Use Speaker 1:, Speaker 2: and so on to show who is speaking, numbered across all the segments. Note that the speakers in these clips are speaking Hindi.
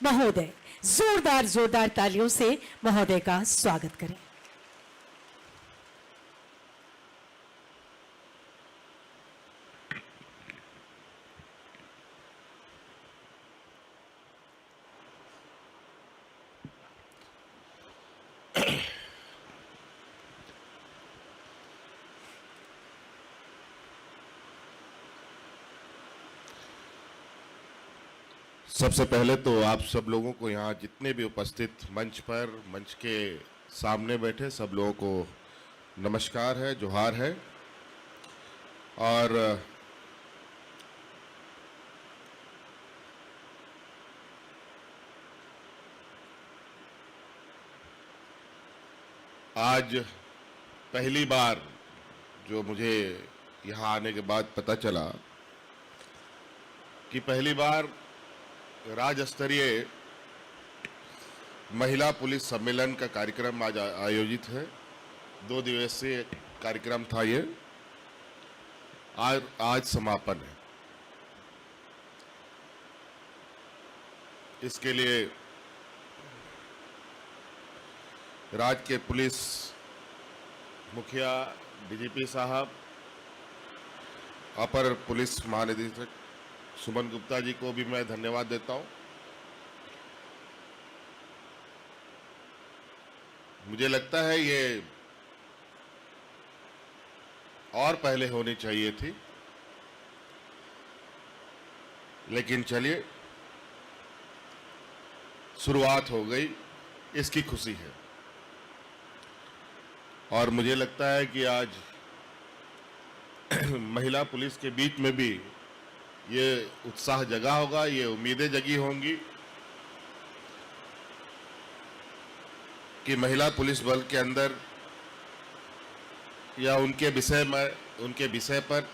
Speaker 1: महोदय। जोरदार जोरदार तालियों से महोदय का स्वागत करें।
Speaker 2: सबसे पहले तो आप सब लोगों को यहाँ जितने भी उपस्थित मंच पर, मंच के सामने बैठे सब लोगों को नमस्कार है, जोहार है। और आज पहली बार जो मुझे यहाँ आने के बाद पता चला कि पहली बार राज्य स्तरीय महिला पुलिस सम्मेलन का कार्यक्रम आज आयोजित है। 2 दिवसीय कार्यक्रम था ये, आज समापन है। इसके लिए राज्य के पुलिस मुखिया डीजीपी साहब, अपर पुलिस महानिदेशक सुमन गुप्ता जी को भी मैं धन्यवाद देता हूं। मुझे लगता है ये और पहले होनी चाहिए थी, लेकिन चलिए शुरुआत हो गई, इसकी खुशी है। और मुझे लगता है कि आज महिला पुलिस के बीच में भी ये उत्साह जगा होगा, ये उम्मीदें जगी होंगी कि महिला पुलिस बल के अंदर या उनके विषय पर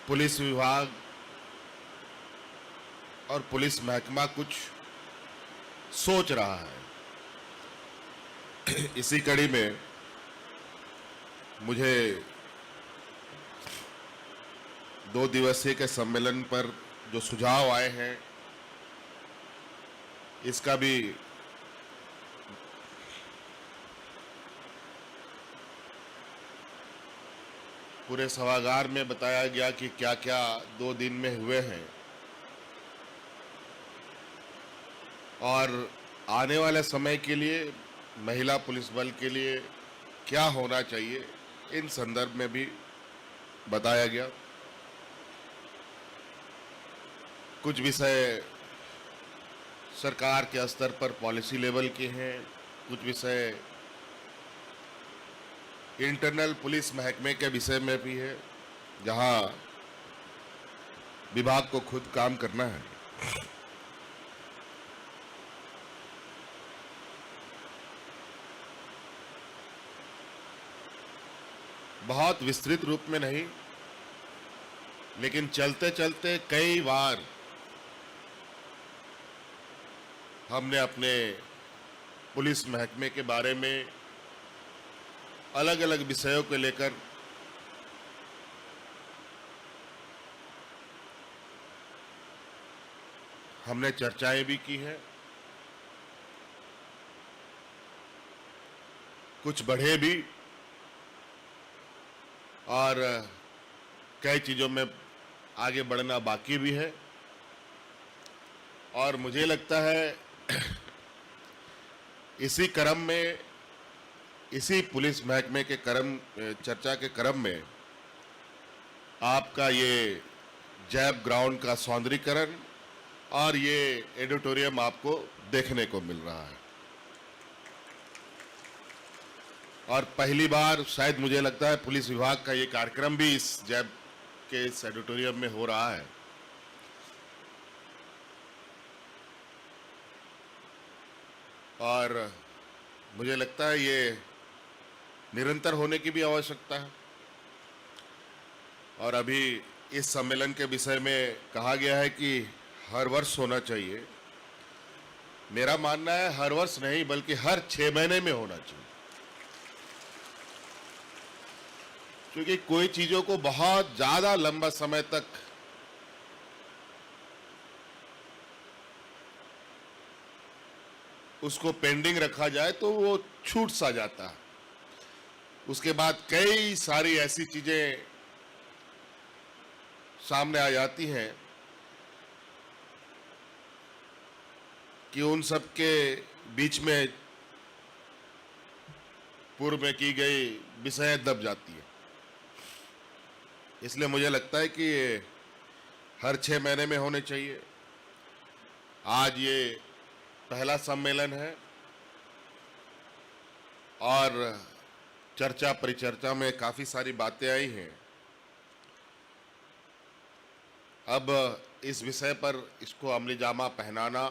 Speaker 2: पुलिस विभाग और पुलिस महकमा कुछ सोच रहा है। इसी कड़ी में मुझे 2 दिवसीय के सम्मेलन पर जो सुझाव आए हैं, इसका भी पूरे सभागार में बताया गया कि क्या क्या 2 दिन में हुए हैं और आने वाले समय के लिए महिला पुलिस बल के लिए क्या होना चाहिए, इन संदर्भ में भी बताया गया। कुछ विषय सरकार के स्तर पर पॉलिसी लेवल के हैं, कुछ विषय इंटरनल पुलिस महकमे के विषय में भी है, जहां विभाग को खुद काम करना है। बहुत विस्तृत रूप में नहीं, लेकिन चलते चलते कई बार हमने अपने पुलिस महकमे के बारे में अलग अलग विषयों को लेकर हमने चर्चाएं भी की हैं। कुछ बढ़े भी और कई चीजों में आगे बढ़ना बाकी भी है। और मुझे लगता है इसी क्रम में, इसी पुलिस महकमे के चर्चा के क्रम में आपका ये जैब ग्राउंड का सौंदर्यीकरण और ये एडिटोरियम आपको देखने को मिल रहा है। और पहली बार शायद मुझे लगता है पुलिस विभाग का ये कार्यक्रम भी इस जैब के इस एडिटोरियम में हो रहा है। और मुझे लगता है ये निरंतर होने की भी आवश्यकता है। और अभी इस सम्मेलन के विषय में कहा गया है कि हर वर्ष होना चाहिए। मेरा मानना है हर वर्ष नहीं, बल्कि हर 6 महीने में होना चाहिए, क्योंकि कोई चीजों को बहुत ज्यादा लंबा समय तक उसको पेंडिंग रखा जाए तो वो छूट सा जाता है। उसके बाद कई सारी ऐसी चीजें सामने आ जाती हैं कि उन सब के बीच में पूर्व में की गई विषय दब जाती है। इसलिए मुझे लगता है कि ये हर 6 महीने में होने चाहिए। आज ये पहला सम्मेलन है और चर्चा परिचर्चा में काफी सारी बातें आई हैं। अब इस विषय पर इसको अमलीजामा पहनाना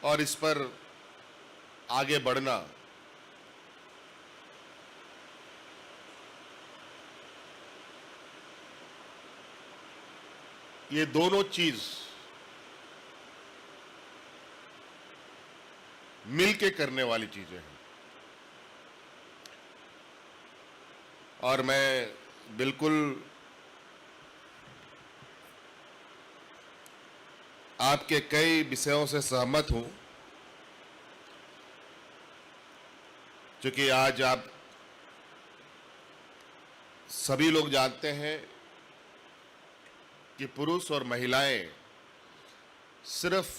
Speaker 2: और इस पर आगे बढ़ना ये दोनों चीज मिलके करने वाली चीजें हैं। और मैं बिल्कुल आपके कई विषयों से सहमत हूं, क्योंकि आज आप सभी लोग जानते हैं कि पुरुष और महिलाएं सिर्फ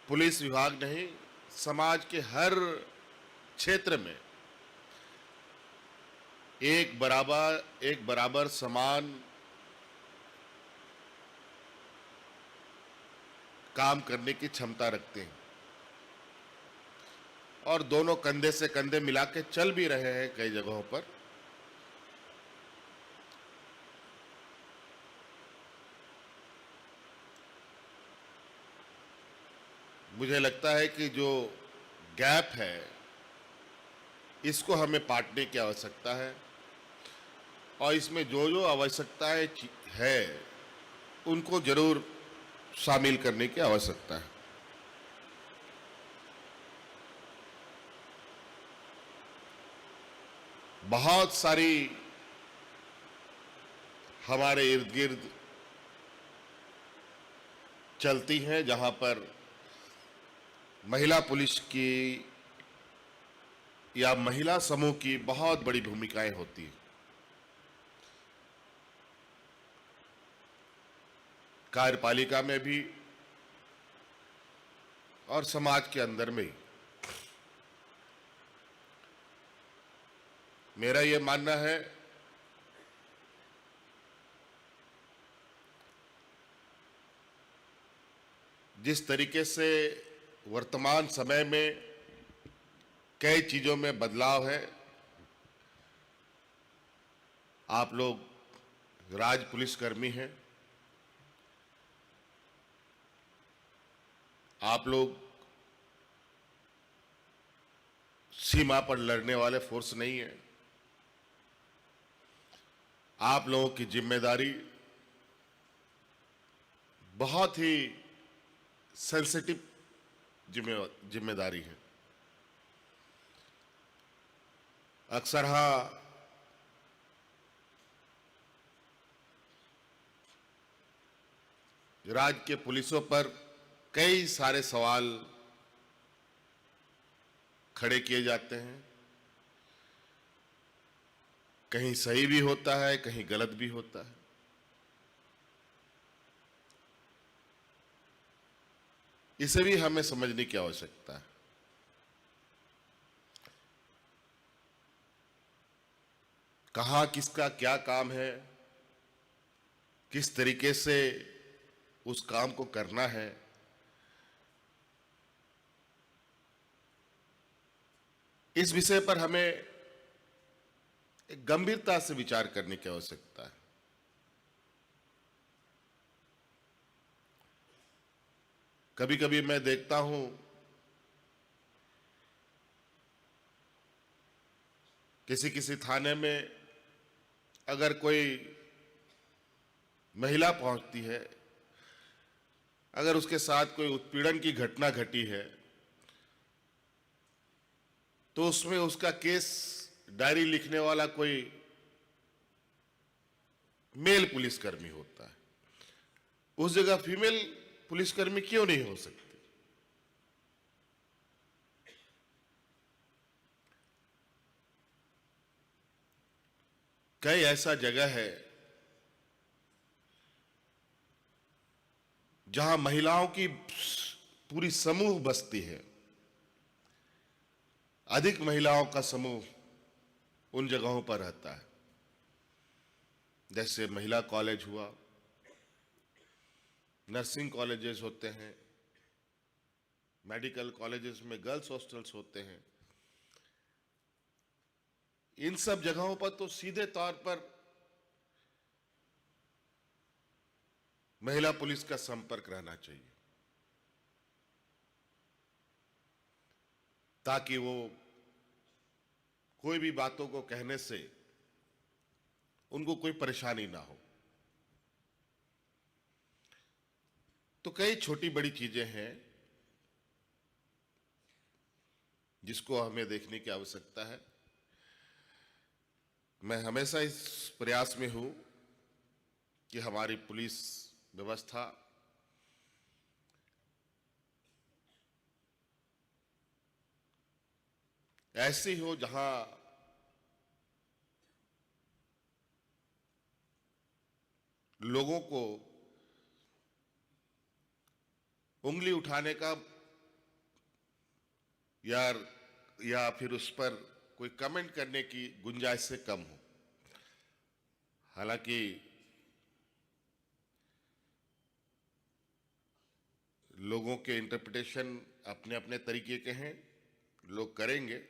Speaker 2: पुलिस विभाग नहीं, समाज के हर क्षेत्र में एक बराबर समान काम करने की क्षमता रखते हैं और दोनों कंधे से कंधे मिला के चल भी रहे हैं कई जगहों पर। मुझे लगता है कि जो गैप है इसको हमें पाटने की आवश्यकता है और इसमें जो जो आवश्यकताएं है उनको जरूर शामिल करने की आवश्यकता है। बहुत सारी हमारे इर्द गिर्द चलती हैं जहां पर महिला पुलिस की या महिला समूह की बहुत बड़ी भूमिकाएं होती है। कार्यपालिका में भी और समाज के अंदर में ही। मेरा ये मानना है जिस तरीके से वर्तमान समय में कई चीजों में बदलाव है, आप लोग राज पुलिसकर्मी हैं, आप लोग सीमा पर लड़ने वाले फोर्स नहीं है। आप लोगों की जिम्मेदारी बहुत ही सेंसिटिव जिम्मेदारी है। अक्सर राज्य के पुलिसों पर कई सारे सवाल खड़े किए जाते हैं, कहीं सही भी होता है, कहीं गलत भी होता है। इसे भी हमें समझने की आवश्यकता है। कहां किसका क्या काम है, किस तरीके से उस काम को करना है, इस विषय पर हमें एक गंभीरता से विचार करने की आवश्यकता है। कभी कभी मैं देखता हूं किसी किसी थाने में अगर कोई महिला पहुंचती है, अगर उसके साथ कोई उत्पीड़न की घटना घटी है, तो उसमें उसका केस डायरी लिखने वाला कोई मेल पुलिसकर्मी होता है, उस जगह फीमेल पुलिसकर्मी क्यों नहीं हो सकती? कई ऐसा जगह है जहां महिलाओं की पूरी समूह बसती है, अधिक महिलाओं का समूह उन जगहों पर रहता है, जैसे महिला कॉलेज हुआ, नर्सिंग कॉलेजेस होते हैं, मेडिकल कॉलेजेस में गर्ल्स हॉस्टल्स होते हैं। इन सब जगहों पर तो सीधे तौर पर महिला पुलिस का संपर्क रहना चाहिए, ताकि वो कोई भी बातों को कहने से उनको कोई परेशानी ना हो। तो कई छोटी बड़ी चीजें हैं जिसको हमें देखने की आवश्यकता है। मैं हमेशा इस प्रयास में हूं कि हमारी पुलिस व्यवस्था ऐसी हो जहां लोगों को उंगली उठाने का या फिर उस पर कोई कमेंट करने की गुंजाइश से कम हो। हालांकि लोगों के इंटरप्रिटेशन अपने अपने तरीके के हैं, लोग करेंगे,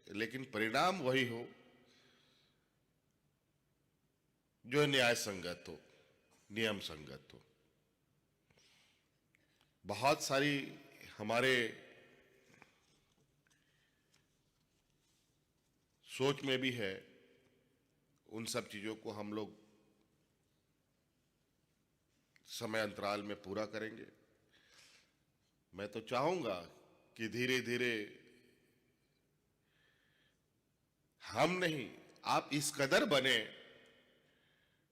Speaker 2: लेकिन परिणाम वही हो जो न्याय संगत हो, नियम संगत हो। बहुत सारी हमारे सोच में भी है, उन सब चीजों को हम लोग समय अंतराल में पूरा करेंगे। मैं तो चाहूंगा कि धीरे धीरे हम नहीं, आप इस कदर बने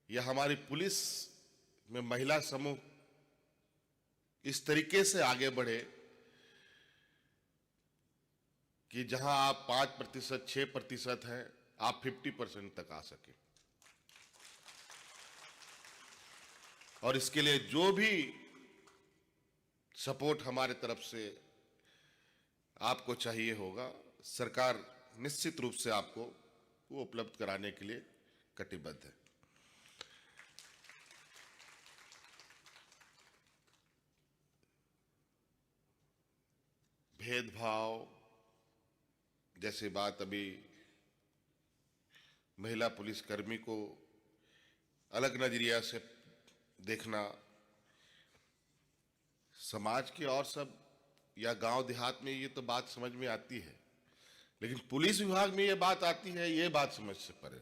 Speaker 2: या हमारी पुलिस में महिला समूह इस तरीके से आगे बढ़े कि जहां आप 5%, 6% हैं, आप 50% तक आ सके। और इसके लिए जो भी सपोर्ट हमारे तरफ से आपको चाहिए होगा, सरकार निश्चित रूप से आपको वो उपलब्ध कराने के लिए कटिबद्ध है। भेदभाव जैसे बात, अभी महिला पुलिसकर्मी को अलग नजरिया से देखना, समाज के और सब या गांव देहात में ये तो बात समझ में आती है, लेकिन पुलिस विभाग में ये बात आती है, ये बात समझ से परे।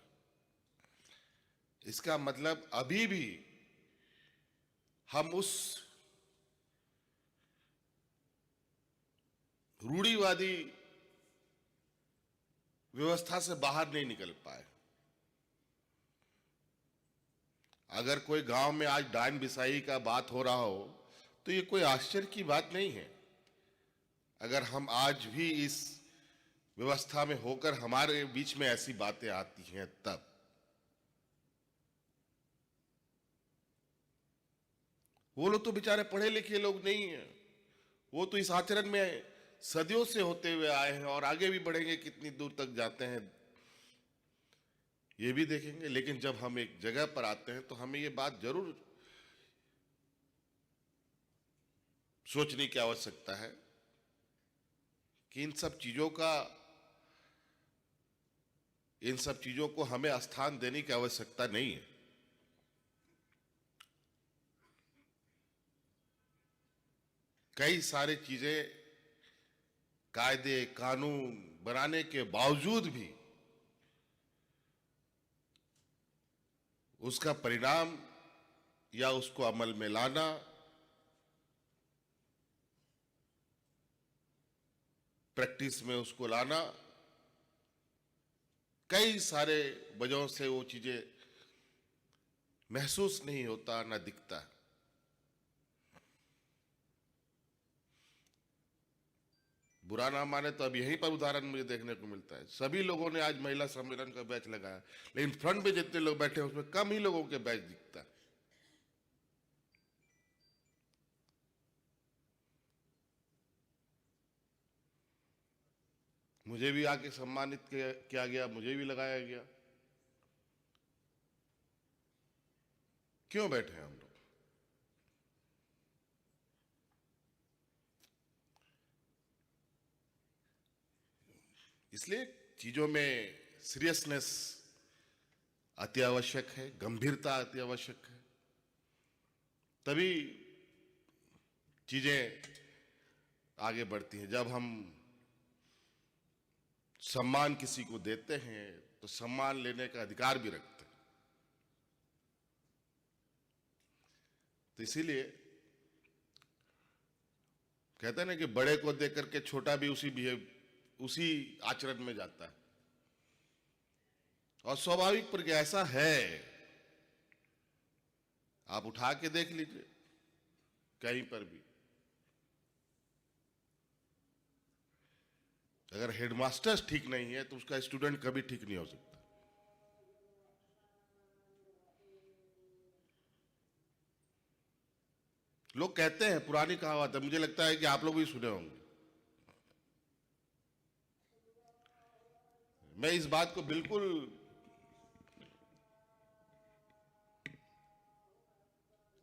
Speaker 2: इसका मतलब अभी भी हम उस रूढ़िवादी व्यवस्था से बाहर नहीं निकल पाए। अगर कोई गांव में आज डायन बिसाई का बात हो रहा हो तो ये कोई आश्चर्य की बात नहीं है। अगर हम आज भी इस व्यवस्था में होकर हमारे बीच में ऐसी बातें आती हैं, तब वो लोग तो बेचारे पढ़े लिखे लोग नहीं हैं, वो तो इस आचरण में सदियों से होते हुए आए हैं और आगे भी बढ़ेंगे, कितनी दूर तक जाते हैं ये भी देखेंगे। लेकिन जब हम एक जगह पर आते हैं तो हमें ये बात जरूर सोचने की आवश्यकता है कि इन सब चीजों को हमें स्थान देने की आवश्यकता नहीं है। कई सारी चीजें, कायदे कानून बनाने के बावजूद भी उसका परिणाम या उसको अमल में लाना, प्रैक्टिस में उसको लाना, कई सारे वजहों से वो चीजें महसूस नहीं होता, ना दिखता। बुरा ना माने तो अब यहीं पर उदाहरण मुझे देखने को मिलता है। सभी लोगों ने आज महिला सम्मेलन का बैच लगाया, लेकिन फ्रंट में जितने लोग बैठे हैं उसमें कम ही लोगों के बैच दिखता है। मुझे भी आके सम्मानित किया गया, मुझे भी लगाया गया। क्यों बैठे हैं हम लोग? इसलिए चीजों में सीरियसनेस अति आवश्यक है, गंभीरता अति आवश्यक है, तभी चीजें आगे बढ़ती हैं। जब हम सम्मान किसी को देते हैं तो सम्मान लेने का अधिकार भी रखते हैं। तो इसीलिए कहते हैं ना कि बड़े को देख करके छोटा भी उसी आचरण में जाता है। और स्वाभाविक पर ऐसा है, आप उठा के देख लीजिए कहीं पर भी। अगर हेडमास्टर ठीक नहीं है तो उसका स्टूडेंट कभी ठीक नहीं हो सकता। लोग कहते हैं, पुरानी कहावत है, मुझे लगता है कि आप लोग भी सुने होंगे। मैं इस बात को बिल्कुल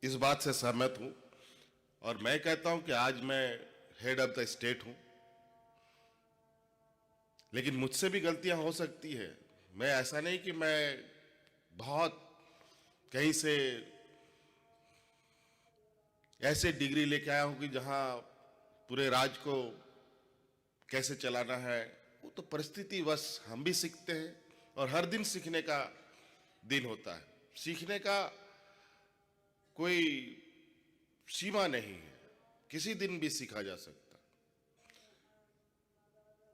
Speaker 2: इस बात से सहमत हूं और मैं कहता हूं कि आज मैं हेड ऑफ द स्टेट हूं, लेकिन मुझसे भी गलतियां हो सकती है। मैं ऐसा नहीं कि मैं बहुत कहीं से ऐसे डिग्री लेके आया हूं कि जहां पूरे राज्य को कैसे चलाना है। वो तो परिस्थिति बस, हम भी सीखते हैं और हर दिन सीखने का दिन होता है। सीखने का कोई सीमा नहीं है, किसी दिन भी सीखा जा सकता।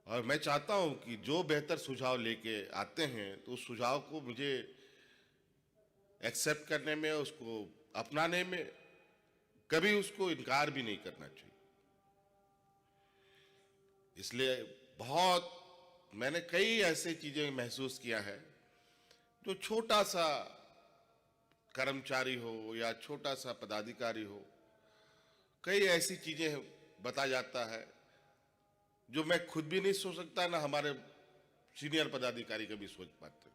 Speaker 2: और मैं चाहता हूं कि जो बेहतर सुझाव लेके आते हैं तो उस सुझाव को मुझे एक्सेप्ट करने में, उसको अपनाने में कभी उसको इनकार भी नहीं करना चाहिए। इसलिए मैंने कई ऐसे चीजें महसूस किया है, जो छोटा सा कर्मचारी हो या छोटा सा पदाधिकारी हो, कई ऐसी चीजें बता जाता है जो मैं खुद भी नहीं सोच सकता, ना हमारे सीनियर पदाधिकारी कभी सोच पाते।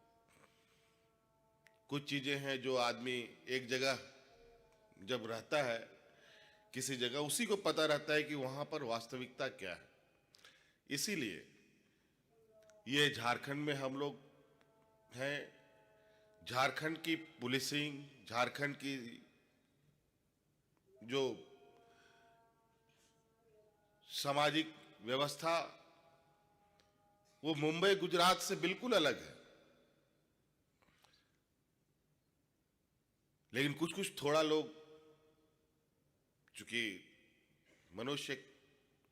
Speaker 2: कुछ चीजें हैं जो आदमी एक जगह जब रहता है, किसी जगह, उसी को पता रहता है कि वहां पर वास्तविकता क्या है। इसीलिए ये झारखंड में हम लोग हैं, झारखंड की पुलिसिंग, झारखंड की जो सामाजिक व्यवस्था, वो मुंबई गुजरात से बिल्कुल अलग है। लेकिन कुछ कुछ थोड़ा लोग, चूंकि मनुष्य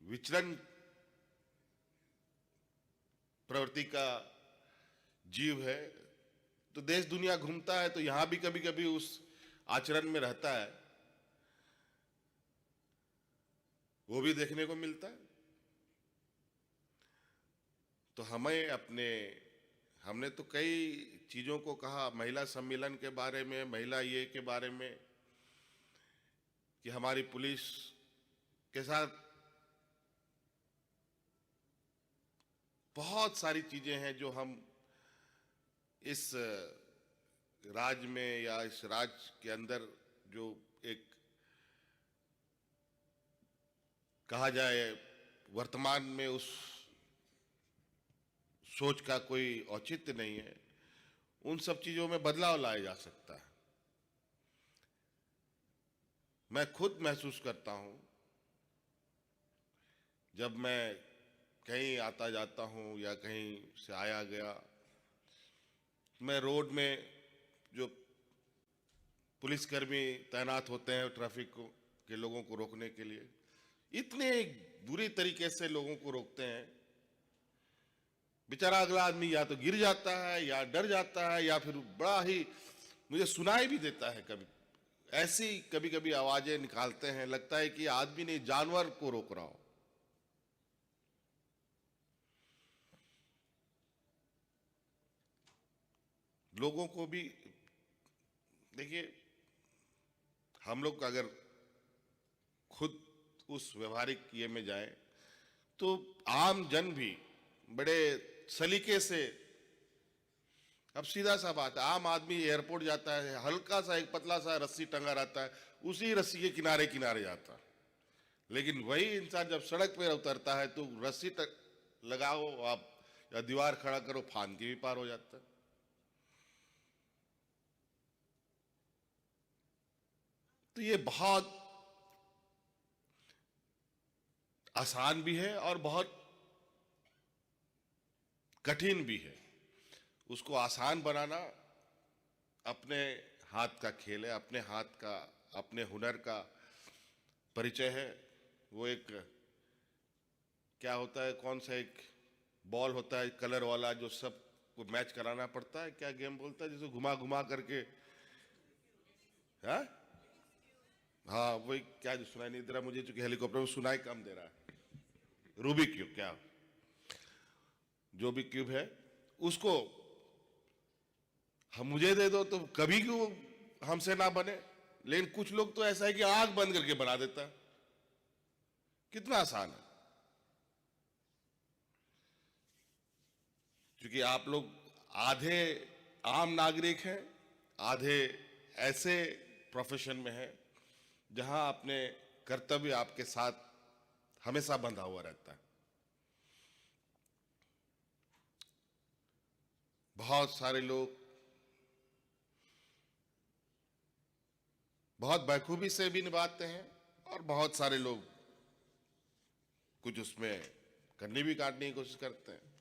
Speaker 2: विचरण प्रवृत्ति का जीव है, तो देश दुनिया घूमता है, तो यहां भी कभी कभी उस आचरण में रहता है, वो भी देखने को मिलता है। तो हमने तो कई चीजों को कहा, महिला सम्मेलन के बारे में, महिला ये के बारे में, कि हमारी पुलिस के साथ बहुत सारी चीजें हैं जो हम इस राज्य में या इस राज्य के अंदर जो एक कहा जाए वर्तमान में उस सोच का कोई औचित्य नहीं है, उन सब चीजों में बदलाव लाया जा सकता है। मैं खुद महसूस करता हूं, जब मैं कहीं आता जाता हूं या कहीं से आया गया, मैं रोड में जो पुलिसकर्मी तैनात होते हैं ट्रैफिक के लोगों को रोकने के लिए, इतने बुरी तरीके से लोगों को रोकते हैं, बेचारा अगला आदमी या तो गिर जाता है या डर जाता है या फिर बड़ा ही मुझे सुनाई भी देता है कभी, ऐसी कभी कभी आवाजें निकालते हैं, लगता है कि आदमी ने जानवर को रोक रहा हो। लोगों को भी देखिए, हम लोग अगर खुद उस व्यवहारिक ये में जाए तो आम जन भी बड़े सलीके से, अब सीधा सा बात है, आम आदमी एयरपोर्ट जाता है, हल्का सा एक पतला सा रस्सी टंगा रहता है, उसी रस्सी के किनारे किनारे जाता है। लेकिन वही इंसान जब सड़क पे उतरता है तो रस्सी तक लगाओ आप या दीवार खड़ा करो, फान के भी पार हो जाता है। तो ये बहुत आसान भी है और बहुत कठिन भी है। उसको आसान बनाना अपने हाथ का खेल है, अपने हाथ का, अपने हुनर का परिचय है। वो एक क्या होता है, कौन सा एक बॉल होता है कलर वाला जो सबको मैच कराना पड़ता है, क्या गेम बोलता है जिसे घुमा घुमा करके, हाँ हाँ वही, क्या जो सुनाई नहीं दे रहा मुझे, चूंकि हेलीकॉप्टर में सुनाई कम दे रहा है। रूबिक क्यूब, क्या जो भी क्यूब है उसको हम मुझे दे दो तो कभी क्यों हमसे ना बने। लेकिन कुछ लोग तो ऐसा है कि आंख बंद करके बना देता है। कितना आसान है, क्योंकि आप लोग आधे आम नागरिक हैं, आधे ऐसे प्रोफेशन में हैं जहां अपने कर्तव्य आपके साथ हमेशा बंधा हुआ रहता है। बहुत सारे लोग बहुत बखूबी से भी निभाते हैं और बहुत सारे लोग कुछ उसमें करनी भी काटने की कोशिश करते हैं।